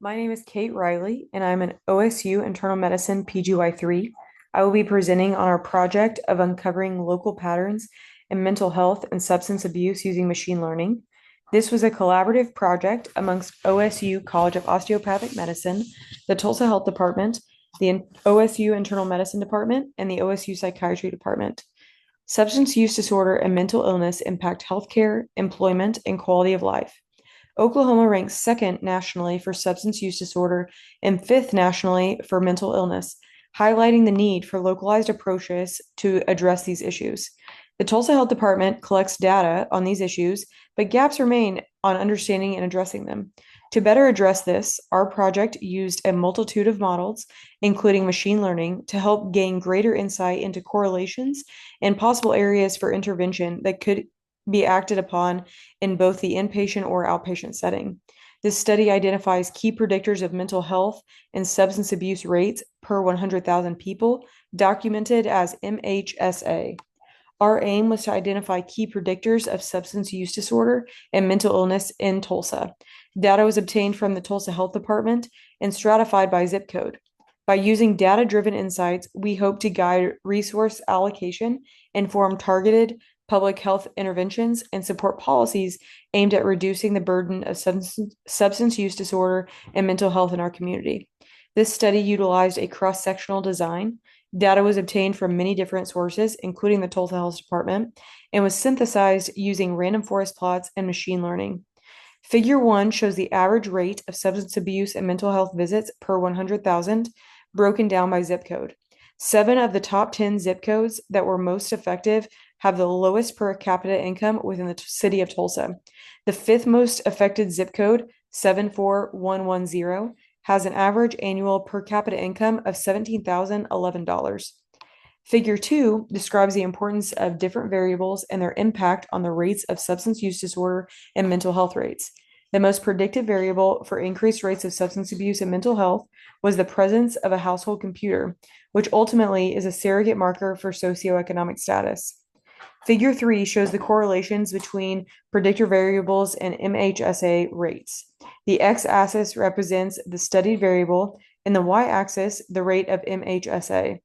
My name is Kate Riley, and I'm an OSU Internal Medicine PGY3. I will be presenting on our project of uncovering local patterns in mental health and substance abuse using machine learning. This was a collaborative project amongst OSU College of Osteopathic Medicine, the Tulsa Health Department, the OSU Internal Medicine Department, and the OSU Psychiatry Department. Substance use disorder and mental illness impact healthcare, employment, and quality of life. Oklahoma ranks second nationally for substance use disorder and fifth nationally for mental illness, highlighting the need for localized approaches to address these issues. The Tulsa Health Department collects data on these issues, but gaps remain on understanding and addressing them. To better address this, our project used a multitude of models, including machine learning, to help gain greater insight into correlations and possible areas for intervention that could be acted upon in both the inpatient or outpatient setting. This study identifies key predictors of mental health and substance abuse rates per 100,000 people, documented as MHSA. Our aim was to identify key predictors of substance use disorder and mental illness in Tulsa. Data was obtained from the Tulsa Health Department and stratified by zip code. By using data-driven insights, we hope to guide resource allocation, inform targeted public health interventions, and support policies aimed at reducing the burden of substance use disorder and mental health in our community. This study utilized a cross-sectional design. Data was obtained from many different sources, including the Tulsa Health Department, and was synthesized using random forest plots and machine learning. Figure 1 shows the average rate of substance abuse and mental health visits per 100,000, broken down by zip code. 7 of the top 10 zip codes that were most effective have the lowest per capita income within the city of Tulsa. The fifth most affected zip code, 74110, has an average annual per capita income of $17,011. Figure 2 describes the importance of different variables and their impact on the rates of substance use disorder and mental health rates. The most predictive variable for increased rates of substance abuse and mental health was the presence of a household computer, which ultimately is a surrogate marker for socioeconomic status. Figure 3 shows the correlations between predictor variables and MHSA rates. The x-axis represents the studied variable, and the y-axis the rate of MHSA.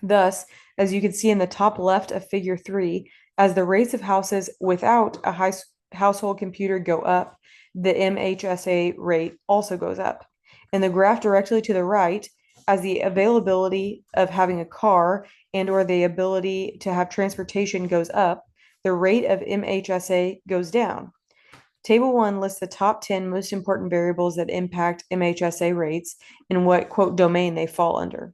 Thus, as you can see in the top left of Figure 3, as the rates of houses without a household computer go up, the MHSA rate also goes up. In the graph directly to the right, as the availability of having a car and or the ability to have transportation goes up, the rate of MHSA goes down. Table 1 lists the top 10 most important variables that impact MHSA rates and what, quote, domain they fall under.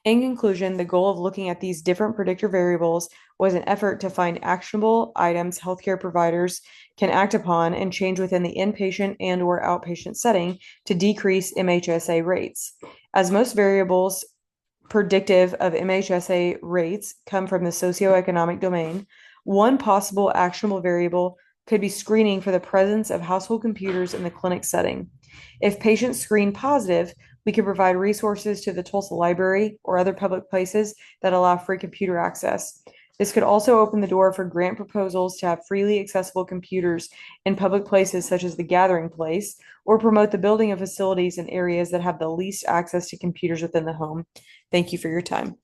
In conclusion, the goal of looking at these different predictor variables was an effort to find actionable items healthcare providers can act upon and change within the inpatient and or outpatient setting to decrease MHSA rates. As most variables predictive of MHSA rates come from the socioeconomic domain, one possible actionable variable could be screening for the presence of household computers in the clinic setting. If patients screen positive, we can provide resources to the Tulsa Library or other public places that allow free computer access. This could also open the door for grant proposals to have freely accessible computers in public places such as the Gathering Place, or promote the building of facilities in areas that have the least access to computers within the home. Thank you for your time.